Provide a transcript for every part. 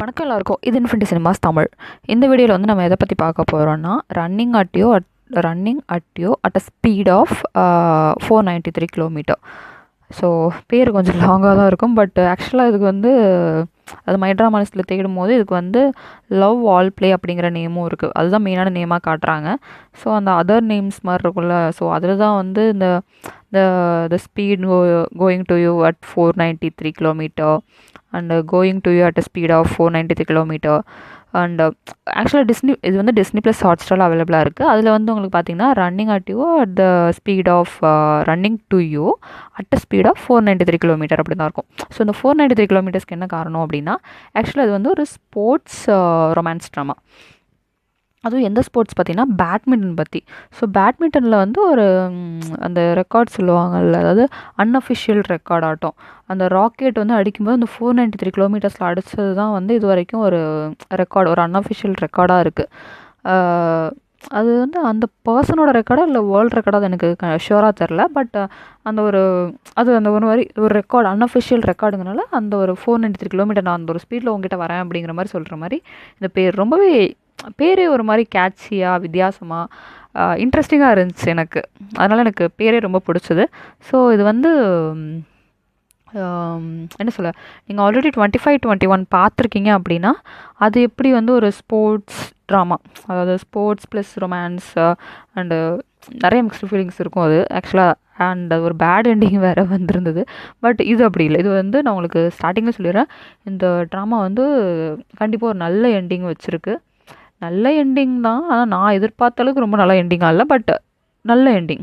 வணக்கம் எல்லாருக்கும். இது இன்ஃபினிட்டி சினிமாஸ் தமிழ். இந்த வீடியோவில் வந்து நம்ம எதை பற்றி பார்க்க போகிறோன்னா running at you at a speed of 493 kilometre. So பேர் கொஞ்சம் லாங்காக தான் இருக்கும். பட் ஆக்சுவலாக இதுக்கு வந்து அது மை ட்ராமா லிஸ்ட்டில் தேடும் போது இதுக்கு வந்து லவ் ஆல் ப்ளே அப்படிங்கிற நேமும் இருக்குது. அதுதான் மெயினான நேமாக காட்டுறாங்க. ஸோ அந்த அதர் நேம்ஸ் மாதிரி இருக்கும்ல, ஸோ அதில் தான் வந்து இந்த the speed going to you at 493 kilometer and going to you at a speed of 493 kilometer. And ஆக்சுவலாக இது வந்து டிஸ்னி ப்ளஸ் ஹாட் ஸ்டாரில் அவைலபிளாக இருக்குது. அதில் வந்து உங்களுக்கு பார்த்தீங்கன்னா running at you at the speed of running to you at a speed of 493 kilometre அப்படி தான் இருக்கும். ஸோ இந்த 493 கிலோமீட்டர்ஸ்க்கு என்ன காரணம் அப்படின்னா, ஆக்சுவலாக அது வந்து ஒரு ஸ்போர்ட்ஸ் ரொமான்ஸ் ட்ராமா. அதுவும் எந்த ஸ்போர்ட்ஸ் பார்த்தீங்கன்னா பேட்மிண்டன் பற்றி. ஸோ பேட்மிண்டனில் வந்து ஒரு அந்த ரெக்கார்ட் சொல்லுவாங்கள்ல, அதாவது அன்அஃபிஷியல் ரெக்கார்ட் ஆட்டம். அந்த ராக்கெட் வந்து அடிக்கும்போது அந்த 493 கிலோமீட்டர்ஸில் அடித்தது தான் வந்து இது வரைக்கும் ஒரு ரெக்கார்டு, ஒரு அன்அஃபிஷியல் ரெக்கார்டாக இருக்குது. அது வந்து அந்த பர்சனோட ரெக்கார்டாக இல்லை வேர்ல்டு ரெக்கார்டாக எனக்கு ஷுவராக தெரில. பட் அந்த ஒரு மாதிரி ஒரு ரெக்கார்டு, அன்அஃபிஷியல் ரெக்கார்டுங்கனால அந்த ஒரு 493 கிலோமீட்டர் நான் அந்த ஒரு ஸ்பீடில் உங்ககிட்ட வரேன் அப்படிங்கிற மாதிரி சொல்கிற மாதிரி இந்த பேர் ரொம்பவே பேரே ஒரு மாதிரி கேட்சியாக, வித்தியாசமாக, இன்ட்ரெஸ்டிங்காக இருந்துச்சு எனக்கு. அதனால் எனக்கு பேரே ரொம்ப பிடிச்சது. ஸோ இது வந்து என்ன சொல்ல, நீங்கள் ஆல்ரெடி 25-21 பார்த்துருக்கீங்க அப்படின்னா அது எப்படி வந்து ஒரு ஸ்போர்ட்ஸ் ட்ராமா, அதாவது ஸ்போர்ட்ஸ் ப்ளஸ் ரொமான்ஸ் அண்டு நிறைய மிக்ஸ்டு ஃபீலிங்ஸ் இருக்கும் அது ஆக்சுவலாக. அண்ட் அது ஒரு பேட் எண்டிங் வேறு வந்திருந்தது. பட் இது அப்படி இல்லை. இது வந்து நான் உங்களுக்கு ஸ்டார்டிங்கில் சொல்லிடுறேன், இந்த ட்ராமா வந்து கண்டிப்பாக ஒரு நல்ல எண்டிங் வச்சுருக்கு. நல்ல எண்டிங் தான், ஆனால் நான் எதிர்பார்த்த அளவுக்கு ரொம்ப நல்ல எண்டிங்காக இல்லை, பட் நல்ல எண்டிங்.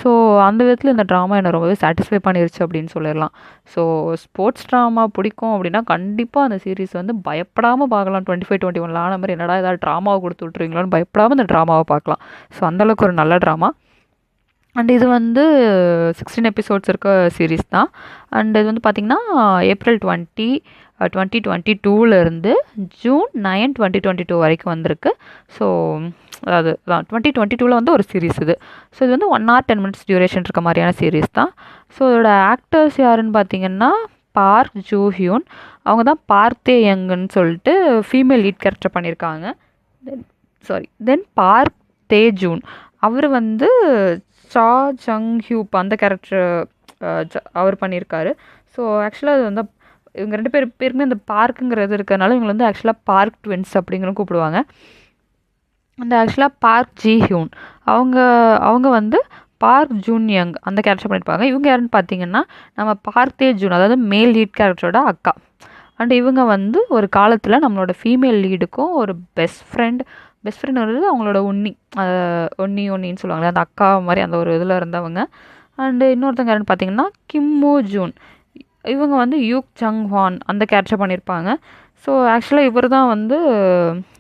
ஸோ அந்த விதத்தில் இந்த ட்ராமா என்னை ரொம்பவே சாட்டிஸ்ஃபை பண்ணிருச்சு அப்படின்னு சொல்லிடலாம். ஸோ ஸ்போர்ட்ஸ் ட்ராமா பிடிக்கும் அப்படின்னா கண்டிப்பாக அந்த சீரீஸ் வந்து பயப்படாமல் பார்க்கலாம். 25-21 ஆன மாதிரி என்னடா ஏதாவது ட்ராமாவை கொடுத்து விட்ருவீங்களான்னு பயப்படாமல் இந்த ட்ராமாவை பார்க்கலாம். ஸோ அந்தளவுக்கு ஒரு நல்ல ட்ராமா. அண்ட் இது வந்து 16 எபிசோட்ஸ் இருக்க சீரீஸ் தான். அண்ட் இது வந்து பார்த்திங்கன்னா ஏப்ரல் 2022 ஜூன் 9, 2022 வரைக்கும் வந்திருக்கு. ஸோ அதாவது 2022 வந்து ஒரு சீரீஸ் இது. ஸோ இது வந்து 1 hour 10 minutes டியூரேஷன் இருக்க மாதிரியான சீரீஸ் தான். ஸோ இதோட ஆக்டர்ஸ் யாருன்னு பார்த்தீங்கன்னா பார்க் ஜூ ஹியூன். அவங்க தான் பார்த்தே யங்குன்னு சொல்லிட்டு ஃபீமேல் லீட் கேரக்டர் பண்ணியிருக்காங்க. தென் பார்க் தே ஜூன், அவர் வந்து சா ஜங் ஹியூப் அந்த கேரக்டர் அவர் பண்ணியிருக்காரு. ஸோ ஆக்சுவலாக அது வந்து இவங்க 2 பேருக்குமே அந்த பார்க்குங்கிறது இருக்கிறதுனால இவங்க வந்து ஆக்சுவலாக பார்க் ட்வின்ஸ் அப்படிங்கிற கூப்பிடுவாங்க. அந்த ஆக்சுவலாக பார்க் ஜி ஹியூன் அவங்க வந்து பார்க் ஜூன் யங் அந்த கேரக்டர் பண்ணியிருப்பாங்க. இவங்க யாருன்னு பார்த்தீங்கன்னா நம்ம பார்க் தே ஜூன், அதாவது மேல் லீட் கேரக்டரோட அக்கா. அண்ட் இவங்க வந்து ஒரு காலத்தில் நம்மளோட ஃபீமேல் லீடுக்கும் ஒரு பெஸ்ட் ஃப்ரெண்ட் வருது, அவங்களோட ஒன்னின்னு சொல்லுவாங்களே, அந்த அக்கா மாதிரி அந்த ஒரு இதில் இருந்தவங்க. அண்டு இன்னொருத்தங்க யாருன்னு பார்த்தீங்கன்னா கிம்மோ ஜூன், இவங்க வந்து யூக் ஜங் ஹான் அந்த கேரக்டர் பண்ணியிருப்பாங்க. ஸோ ஆக்சுவலாக இவர் தான் வந்து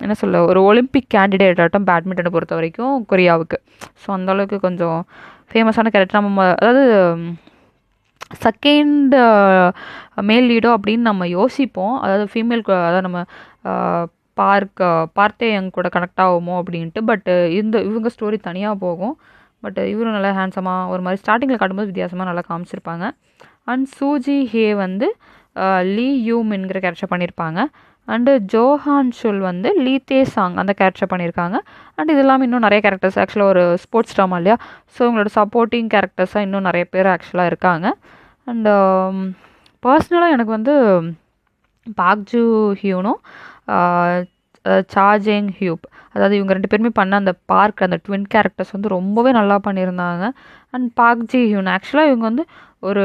என்ன சொல்ல, ஒரு ஒலிம்பிக் கேண்டிடேட் ஆட்டம் பேட்மிண்டனை பொறுத்த வரைக்கும் கொரியாவுக்கு. ஸோ அந்தளவுக்கு கொஞ்சம் ஃபேமஸான கேரக்டர். அதாவது செகண்ட் மேல் லீடோ அப்படின்னு நம்ம யோசிப்போம், அதாவது ஃபீமேல், அதாவது நம்ம பார்த்தே யங் கூட கனெக்ட் ஆகுமோ அப்படின்ட்டு. பட் இவங்க ஸ்டோரி தனியாக போகும். பட் இவரும் நல்லா ஹேண்ட்ஸமாக ஒரு மாதிரி ஸ்டார்டிங்கில் காட்டும்போது வித்தியாசமாக நல்லா காமிச்சிருப்பாங்க. அண்ட் சூஜி ஹே வந்து லீ யூம் என்கிற கேரக்டர் பண்ணியிருப்பாங்க. அண்டு ஜோஹான் ஷுல் வந்து லீ தே சாங் அந்த கேரக்டர் பண்ணியிருக்காங்க. அண்ட் இது இல்லாமல் இன்னும் நிறைய கேரக்டர்ஸ், ஆக்சுவலாக ஒரு ஸ்போர்ட்ஸ் ட்ராமா இல்லையா, ஸோ இவங்களோட சப்போர்ட்டிங் கேரக்டர்ஸாக இன்னும் நிறைய பேர் ஆக்சுவலாக இருக்காங்க. அண்ட் பர்சனலாக எனக்கு வந்து பார்க் ஜூ ஹியூனும் சா ஜெங் ஹியூப், அதாவது இவங்க 2 பேருமே பண்ண அந்த பார்க் அந்த ட்வின் கேரக்டர்ஸ் வந்து ரொம்பவே நல்லா பண்ணியிருந்தாங்க. அண்ட் பார்க் ஜி ஹியூன் ஆக்சுவலாக இவங்க வந்து ஒரு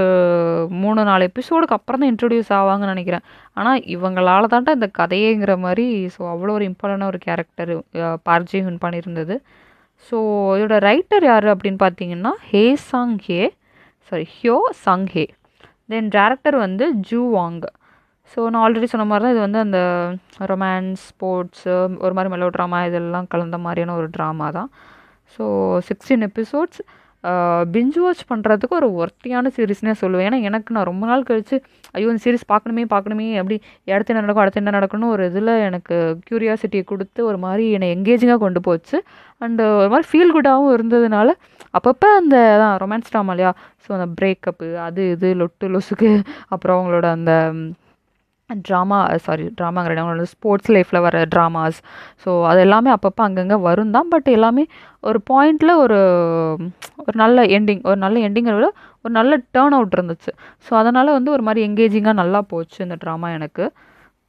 3-4 எபிசோடுக்கு அப்புறம் தான் இன்ட்ரடியூஸ் ஆவாங்கன்னு நினைக்கிறேன். ஆனால் இவங்களால தான்ட்டா இந்த கதையேங்கிற மாதிரி. ஸோ அவ்வளோ ஒரு இம்பார்ட்டண்டான ஒரு கேரக்டர் பார்க் ஜி ஹியூன் பண்ணியிருந்தது. ஸோ இதோட ரைட்டர் யார் அப்படின்னு பார்த்தீங்கன்னா Hyo Sung Hye. Then director வந்து ஜூ வாங். ஸோ நான் ஆல்ரெடி சொன்ன மாதிரி தான் இது வந்து அந்த ரொமான்ஸ், ஸ்போர்ட்ஸு, ஒரு மாதிரி மெலோ ட்ராமா இதெல்லாம் கலந்த மாதிரியான ஒரு ட்ராமா தான். ஸோ 16 எபிசோட்ஸ் பிஞ்ச் வாட்ச் பண்ணுறதுக்கு ஒரு ஒர்த்தியான சீரீஸ்னே சொல்லுவேன். ஏன்னா எனக்கு நான் ரொம்ப நாள் கழித்து ஐயோ இந்த சீரீஸ் பார்க்கணுமே அப்படி அடுத்து என்ன நடக்கும்னு ஒரு இதில் எனக்கு க்யூரியாசிட்டியை கொடுத்து ஒரு மாதிரி என்னை எங்கேஜிங்காக கொண்டு போச்சு. அண்டு ஒரு மாதிரி ஃபீல் குட்டாகவும் இருந்ததுனால அப்பப்போ அந்த தான் ரொமான்ஸ் ட்ராமா இல்லையா, ஸோ அந்த பிரேக்கப்பு அது இது லொட்டு லொசுக்கு, அப்புறம் அவங்களோட அந்த ட்ராமாங்கிற அவங்களோட ஸ்போர்ட்ஸ் லைஃப்பில் வர ட்ராமாஸ். ஸோ அது எல்லாமே அப்பப்போ அங்கங்கே வரும் தான். பட் எல்லாமே ஒரு பாயிண்டில் ஒரு நல்ல எண்டிங்கை விட ஒரு நல்ல டேர்ன் அவுட் இருந்துச்சு. ஸோ அதனால் வந்து ஒரு மாதிரி எங்கேஜிங்காக நல்லா போச்சு இந்த ட்ராமா. எனக்கு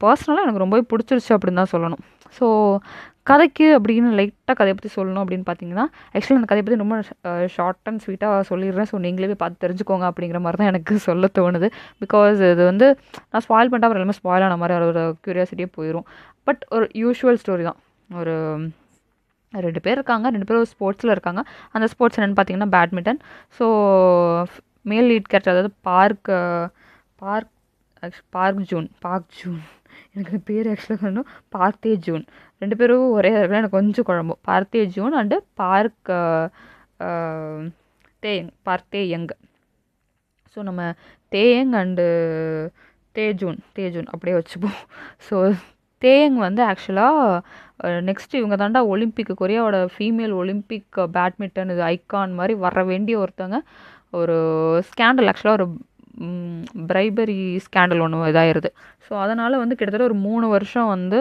பர்சனலாக எனக்கு ரொம்பவே பிடிச்சிருச்சு அப்படின்னு தான் சொல்லணும். ஸோ கதைக்கு அப்படின்னு லைட்டாக கதையை பற்றி சொல்லணும் அப்படின்னு பார்த்தீங்கன்னா, ஆக்சுவலி அந்த கதையை பற்றி ரொம்ப ஷார்ட் அண்ட் ஸ்வீட்டாக சொல்லிடுறேன். ஸோ நீங்களே போய் பார்த்து தெரிஞ்சுக்கோங்க அப்படிங்கிற மாதிரி தான் எனக்கு சொல்ல தோணுது. பிகாஸ் இது வந்து நான் ஸ்பாயில் பண்ணிட்டா அப்புறம் எல்லாமே ஸ்பாயில் ஆன மாதிரி ஒரு க்யூரியாசிட்டியே போயிடும். பட் ஒரு யூஷுவல் ஸ்டோரி தான். ஒரு 2 பேர் இருக்காங்க. 2 பேரும் ஸ்போர்ட்ஸில் இருக்காங்க. அந்த ஸ்போர்ட்ஸ் என்னென்னு பார்த்தீங்கன்னா badminton. So male lead character அதாவது பார்க் ஜூன் எனக்கு பேர் ஆக்சுவலாக சொல்லணும். பார்த்தே ஜூன். 2 பேரும் ஒரே இடத்துல எனக்கு கொஞ்சம் குழம்பும். பார்த்தே ஜூன் அண்டு பார்த்தே யங். ஸோ நம்ம தேயங் அண்டு தேஜூன் அப்படியே வச்சுப்போம். ஸோ தேயங் வந்து ஆக்சுவலாக நெக்ஸ்ட் இவங்க தாண்டா கொரியாவோட ஃபீமேல் ஒலிம்பிக் பேட்மிண்டன் இது ஐக்கான் மாதிரி வர வேண்டிய ஒருத்தங்க. ஒரு ஸ்கேண்டல் ஆக்சுவலாக ஒரு பிரைபரி ஸ்கேண்டல் ஒன்று இதாகிடுது. ஸோ அதனால் வந்து கிட்டத்தட்ட ஒரு 3 வருஷம் வந்து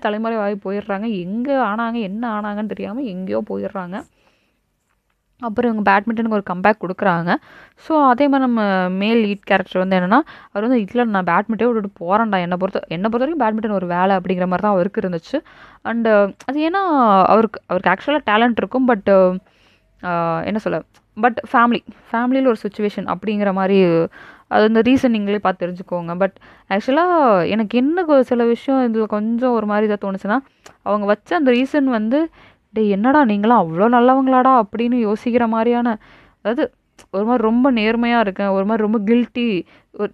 தலைமுறை ஆகி போயிடுறாங்க. எங்கே ஆனாங்க என்ன ஆனாங்கன்னு தெரியாமல் எங்கேயோ போயிடுறாங்க. அப்புறம் இவங்க பேட்மிண்டனுக்கு ஒரு கம்பேக் கொடுக்குறாங்க. ஸோ அதே மாதிரி நம்ம மேல் லீட் கேரக்டர் வந்து என்னென்னா, அவர் வந்து இல்லை நான் பேட்மிண்ட்டே விட்டுட்டு போகிறேன்டா, என்னை பொறுத்த வரைக்கும் பேட்மிண்டன் ஒரு வேலை அப்படிங்கிற மாதிரி தான் அவருக்கு இருந்துச்சு. அண்டு அது ஏன்னா அவருக்கு ஆக்சுவலாக டேலண்ட் இருக்கும். பட் என்ன சொல்ல ஃபேமிலியில் ஒரு சுச்சுவேஷன் அப்படிங்கிற மாதிரி அது இந்த ரீசன் நீங்களே பார்த்து தெரிஞ்சுக்கோங்க. பட் ஆக்சுவலாக எனக்கு என்ன சில விஷயம் இதில் கொஞ்சம் ஒரு மாதிரி இதாக தோணுச்சுன்னா, அவங்க வச்ச அந்த ரீசன் வந்து என்னடா நீங்களாம் அவ்வளோ நல்லவங்களாடா அப்படின்னு யோசிக்கிற மாதிரியான, அதாவது ஒரு மாதிரி ரொம்ப நேர்மையாக இருக்கேன், ஒரு மாதிரி ரொம்ப கில்ட்டி,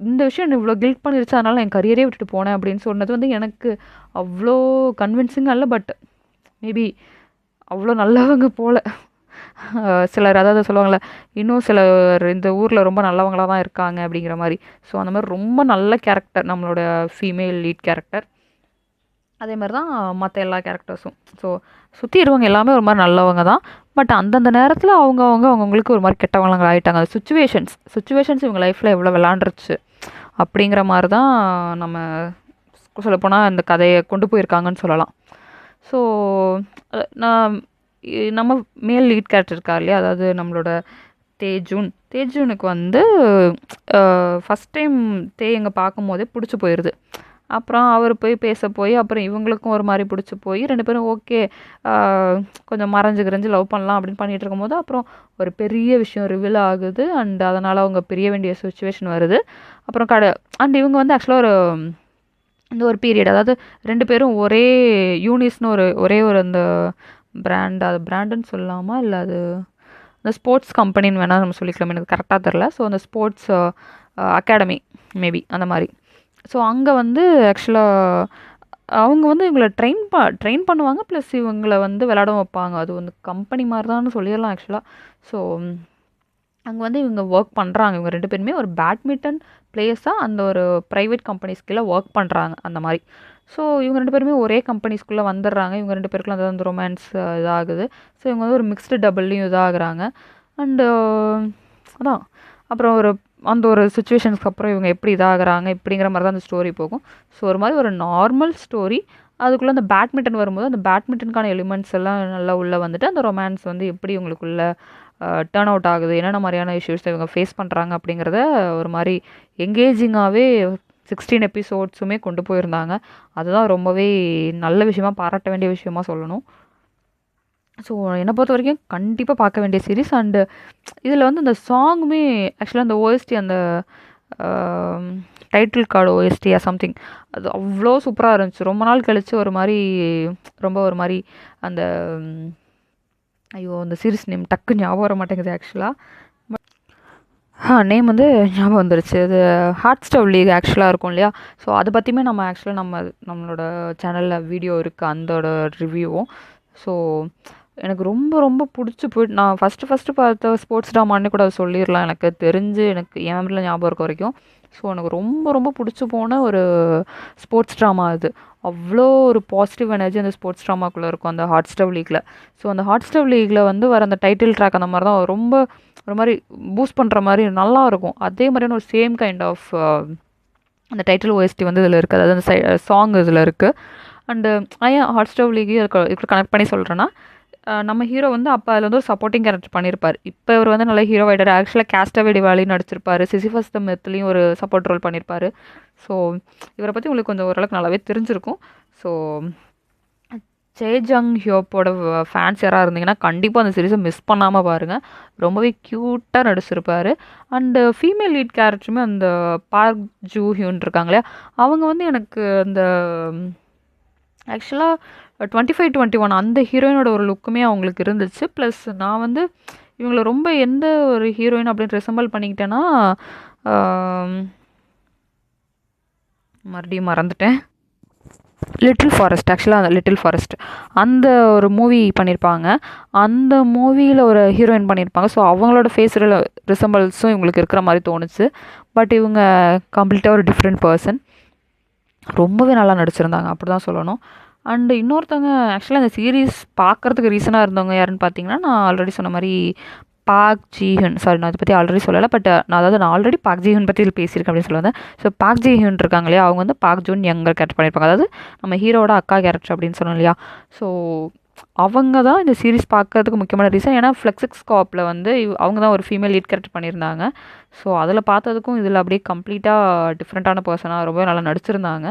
இந்த விஷயம் இவ்வளோ கில்ட் பண்ணிருச்சு அதனால் என் கரியரே விட்டுட்டு போனேன் அப்படின்னு சொன்னது வந்து எனக்கு அவ்வளோ கன்வின்சிங்காக இல்லை. பட் மேபி அவ்வளோ நல்லவங்க போல் சிலர் அதாவது சொல்லுவாங்கள்ல, இன்னும் சிலர் இந்த ஊரில் ரொம்ப நல்லவங்களாக தான் இருக்காங்க அப்படிங்கிற மாதிரி. ஸோ அந்த மாதிரி ரொம்ப நல்ல கேரக்டர் நம்மளோட ஃபீமேல் லீட் கேரக்டர். அதே மாதிரி தான் மற்ற எல்லா கேரக்டர்ஸும். ஸோ சுற்றி இருவங்க எல்லாமே ஒரு மாதிரி நல்லவங்க தான். பட் அந்தந்த நேரத்தில் அவங்கவுங்களுக்கு ஒரு மாதிரி கெட்டவங்களாங்க ஆகிட்டாங்க. அது சுச்சுவேஷன்ஸ் இவங்க லைஃப்பில் எவ்வளோ விளாண்டுருச்சு அப்படிங்கிற மாதிரி தான் நம்ம சொல்லப்போனால் இந்த கதையை கொண்டு போயிருக்காங்கன்னு சொல்லலாம். ஸோ நம்ம மேல் லீட் கேரக்டர் இருக்கா இல்லையா, அதாவது நம்மளோட தேஜூனுக்கு வந்து ஃபஸ்ட் டைம் எங்கே பார்க்கும் போதே பிடிச்சி போயிடுது. அப்புறம் அவர் போய் அப்புறம் இவங்களுக்கும் ஒரு மாதிரி பிடிச்சி போய் 2 பேரும் ஓகே கொஞ்சம் மறைஞ்சு லவ் பண்ணலாம் அப்படின்னு பண்ணிகிட்டு இருக்கும்போது அப்புறம் ஒரு பெரிய விஷயம் ரிவீல் ஆகுது. அண்ட் அதனால் அவங்க பிரிய வேண்டிய சுச்சுவேஷன் வருது. அப்புறம் அண்ட் இவங்க வந்து ஆக்சுவலாக இந்த ஒரு பீரியட், அதாவது 2 பேரும் ஒரே யூனிஸ்னு ஒரே ஒரு அந்த அது பிராண்டுன்னு சொல்லலாமா இல்லை அது இந்த ஸ்போர்ட்ஸ் கம்பெனின்னு வேணால் நம்ம சொல்லிக்கலாம், எனக்கு கரெக்டாக தெரில. ஸோ அந்த ஸ்போர்ட்ஸ் அகாடமி மேபி அந்த மாதிரி. ஸோ அங்கே வந்து ஆக்சுவலாக அவங்க வந்து இவங்களை ட்ரெயின் பண்ணுவாங்க, ப்ளஸ் இவங்களை வந்து விளையாட வைப்பாங்க. அது வந்து கம்பெனி மாதிரி தான் சொல்லிடலாம் ஆக்சுவலாக. ஸோ அங்கே வந்து இவங்க ஒர்க் பண்ணுறாங்க. இவங்க 2 பேருமே ஒரு பேட்மிண்டன் பிளேயர்ஸாக அந்த ஒரு ப்ரைவேட் கம்பெனிஸ்குள்ளே ஒர்க் பண்ணுறாங்க அந்த மாதிரி. ஸோ இவங்க 2 பேருமே ஒரே கம்பெனிஸ்குள்ளே வந்துடுறாங்க. இவங்க 2 பேருக்குள்ள அந்த ரொமான்ஸ் இதாகுது. ஸோ இவங்க வந்து ஒரு மிக்ஸ்டு டபுள்லையும் இதாகிறாங்க. அண்டு அதான் அப்புறம் அந்த ஒரு சுச்சுவேஷனுக்கு அப்புறம் இவங்க எப்படி இதாகிறாங்க இப்படிங்கிற மாதிரி தான் அந்த ஸ்டோரி போகும். ஸோ ஒரு மாதிரி ஒரு நார்மல் ஸ்டோரி. அதுக்குள்ளே அந்த பேட்மிண்டன் வரும்போது அந்த பேட்மிண்டனுக்கான எலிமெண்ட்ஸ் எல்லாம் நல்லா உள்ளே வந்துட்டு அந்த ரொமான்ஸ் வந்து எப்படி இவங்களுக்குள்ள டர்ன் அவுட் ஆகுது, என்னென்ன மாதிரியான இஷ்யூஸ் இவங்க ஃபேஸ் பண்ணுறாங்க அப்படிங்கிறத ஒரு மாதிரி எங்கேஜிங்காகவே 16 எபிசோட்ஸுமே கொண்டு போயிருந்தாங்க. அதுதான் ரொம்பவே நல்ல விஷயமா, பாராட்ட வேண்டிய விஷயமா சொல்லணும். ஸோ என்னை பொறுத்த வரைக்கும் கண்டிப்பாக பார்க்க வேண்டிய சீரீஸ். அண்டு இதில் வந்து அந்த சாங்குமே ஆக்சுவலாக அந்த ஓஎஸ்டி அந்த டைட்டில் கார்டு ஓஎஸ்டியா சம்திங் அது அவ்வளோ சூப்பராக இருந்துச்சு. ரொம்ப நாள் கழித்து ஒரு மாதிரி அந்த அந்த சீரீஸ் நேம் டக்கு ஞாபகம் வர மாட்டேங்குது ஆக்சுவலாக. நேம் வந்து ஞாபகம் வந்துருச்சு. அது ஹாட் ஸ்டவ் லீக் ஆக்சுவலாக இருக்கும் இல்லையா. ஸோ அதை பற்றியுமே நம்மளோட சேனலில் வீடியோ இருக்குது, அதோட ரிவ்யூவும். ஸோ எனக்கு ரொம்ப ரொம்ப பிடிச்சி போயிட்டு நான் ஃபஸ்ட்டு பார்த்த ஸ்போர்ட்ஸ் ட்ராமான்னு கூட அதை சொல்லிடலாம். எனக்கு தெரிஞ்சு எனக்கு என் மெமரியில் ஞாபகம் இருக்க வரைக்கும். ஸோ எனக்கு ரொம்ப ரொம்ப பிடிச்சி போன ஒரு ஸ்போர்ட்ஸ் ட்ராமா அது. அவ்வளோ ஒரு பாசிட்டிவ் எனர்ஜி அந்த ஸ்போர்ட்ஸ் ட்ராமாக்குள்ளே இருக்கும் அந்த ஹாட் ஸ்டவ் லீக்கில். ஸோ அந்த ஹாட் ஸ்டவ் லீக்கில் வந்து வர அந்த டைட்டில் ட்ராக் அந்த மாதிரி தான் ரொம்ப ஒரு மாதிரி பூஸ்ட் பண்ணுற மாதிரி நல்லாயிருக்கும். அதே மாதிரியான ஒரு சேம் கைண்ட் ஆஃப் அந்த டைட்டில் ஓஎஸ்டி வந்து இதில் இருக்குது, அதாவது அந்த சாங் இதில் இருக்குது. அண்டு ஏன் ஹாட்ஸ்டார் லீக் இதுக்கு கனெக்ட் பண்ணி சொல்கிறேன்னா, நம்ம ஹீரோ வந்து அப்போ அதில் வந்து ஒரு சப்போர்ட்டிங் கேரக்டர் பண்ணியிருப்பார். இப்போ இவர் வந்து நல்ல ஹீரோ ஆகிட்டார். ஆக்சுவலாக கேஸ்டவே டிவாலின்னு நடிச்சிருப்பார். சிசிஃபஸ் த மித்லேயும் ஒரு சப்போர்ட் ரோல் பண்ணியிருப்பார். ஸோ இவரை பற்றி உங்களுக்கு கொஞ்சம் ஓரளவுக்கு நல்லாவே தெரிஞ்சிருக்கும். ஸோ சே ஜங் ஹியோப்போட ஃபேன்ஸ் யாராக இருந்தீங்கன்னா கண்டிப்பாக அந்த சீரீஸை மிஸ் பண்ணாமல் பாருங்கள். ரொம்பவே க்யூட்டாக நடிச்சிருப்பார். அண்டு ஃபீமேல் லீட் கேரக்டருமே அந்த பார்க் ஜூ ஹியூன் இருக்காங்க இல்லையா, அவங்க வந்து எனக்கு அந்த ஆக்சுவலாக 25-21 அந்த ஹீரோயினோட ஒரு லுக்குமே அவங்களுக்கு இருந்துச்சு. ப்ளஸ் நான் வந்து இவங்களை ரொம்ப எந்த ஒரு ஹீரோயின் அப்படின்னு ரிசம்பிள் பண்ணிக்கிட்டேன்னா, மறுபடியும் மறந்துட்டேன். லிட்டில் ஃபாரஸ்ட், ஆக்சுவலாக அந்த லிட்டில் ஃபாரஸ்ட் அந்த ஒரு மூவி பண்ணியிருப்பாங்க. அந்த மூவியில் ஒரு ஹீரோயின் பண்ணியிருப்பாங்க. ஸோ அவங்களோட ஃபேஸ் ரிசம்பிள்ஸும் இவங்களுக்கு இருக்கிற மாதிரி தோணுச்சு. பட் இவங்க கம்ப்ளீட்டாக ஒரு டிஃப்ரெண்ட் பர்சன். ரொம்பவே நல்லா நடிச்சிருந்தாங்க, அப்படி தான் சொல்லணும். அண்டு இன்னொருத்தவங்க ஆக்சுவலாக இந்த சீரீஸ் பார்க்குறதுக்கு ரீசனாக இருந்தவங்க யாருன்னு பார்த்தீங்கன்னா, நான் ஆல்ரெடி சொன்ன மாதிரி பார்க் ஜிஹுன், சாரி நான் அதை பற்றி ஆல்ரெடி சொல்லலை, பட் நான் ஆல்ரெடி பார்க் ஜிஹுன் பற்றி இதில் பேசியிருக்கேன் அப்படின்னு சொல்லுவேன். ஸோ பார்க் ஜிஹுன் இருக்காங்க இல்லையா, அவங்க வந்து பார்க் ஜூன் யங்கர் கேரக்டர் பண்ணியிருப்பாங்க, அதாவது நம்ம ஹீரோட அக்கா கேரக்டர் அப்படின்னு சொன்னோம் இல்லையா. ஸோ அவங்க தான் இந்த சீரீஸ் பார்க்கறதுக்கு முக்கியமான ரீசன். ஏன்னா ஃப்ளெக்ஸிக்ஸ்காப்பில் வந்து அவங்க தான் ஒரு ஃபீமேல் லீட் கேரக்டர் பண்ணியிருந்தாங்க. ஸோ அதில் பார்த்ததுக்கும் இதில் அப்படியே கம்ப்ளீட்டாக டிஃப்ரெண்ட்டான பர்சனாக ரொம்ப நல்லா நடிச்சிருந்தாங்க.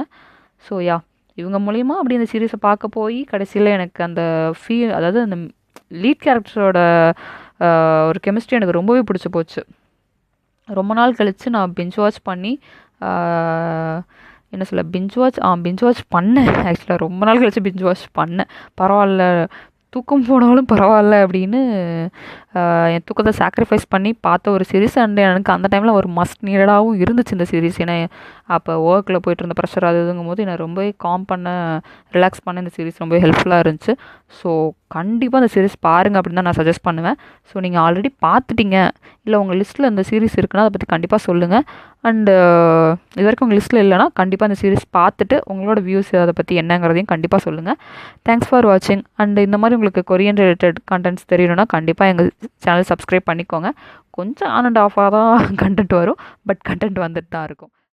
ஸோ யா, இவங்க மூலிமா அப்படி இந்த சீரீஸை பார்க்க போய் கடைசியில் எனக்கு அந்த அதாவது அந்த லீட் கேரக்டரோட ஒரு கெமிஸ்ட்ரி எனக்கு ரொம்பவே பிடிச்சி போச்சு. ரொம்ப நாள் கழித்து நான் பிஞ்ச் வாட்ச் பண்ணி என்ன சொல்ல பிஞ்ச் வாட்ச் பண்ணேன். ஆக்சுவலாக ரொம்ப நாள் கழித்து பிஞ்ச் வாட்ச் பண்ணேன். பரவாயில்ல, தூக்கம் போனாலும் பரவாயில்ல அப்படின்னு என் தூக்கத்தை சாக்ரிஃபைஸ் பண்ணி பார்த்த ஒரு சீரீஸ். அண்ட் எனக்கு அந்த டைமில் ஒரு மஸ்ட் நீடடாகவும் இருந்துச்சு இந்த சீரீஸ். ஏன்னா அப்போ ஒர்க்கில் போய்ட்டு இருந்த ப்ரெஷர் அது இதுங்கும் போது என்னை ரொம்பவே காம் பண்ண, ரிலாக்ஸ் பண்ண இந்த சீரீஸ் ரொம்பவே ஹெல்ப்ஃபுல்லாக இருந்துச்சு. ஸோ கண்டிப்பாக அந்த சீரீஸ் பாருங்கள் அப்படின்னு தான் நான் சஜஸ்ட் பண்ணுவேன். ஸோ நீங்கள் ஆல்ரெடி பார்த்துட்டீங்க, இல்லை உங்கள் லிஸ்ட்டில் இந்த சீரீஸ் இருக்குன்னா அதை பற்றி கண்டிப்பாக சொல்லுங்கள். அண்டு இது வரைக்கும் உங்கள் லிஸ்ட்டில் இல்லைனா கண்டிப்பாக அந்த சீரீஸ் பார்த்துட்டு உங்களோட வியூஸ் அதை பற்றி என்னங்கிறதையும் கண்டிப்பாக சொல்லுங்கள். தேங்க்ஸ் ஃபார் வாட்சிங். அண்ட் இந்த மாதிரி உங்களுக்கு கொரியன் ரிலேட்டட் கண்டென்ட்ஸ் தெரியணும்னா கண்டிப்பாக எங்கள் சேனல் சப்ஸ்கிரைப் பண்ணிக்கோங்க. கொஞ்சம் ஆன் அண்ட் ஆஃபாக தான் கண்டென்ட் வரும், பட் கண்டென்ட் வந்துட்டு தான் இருக்கும்.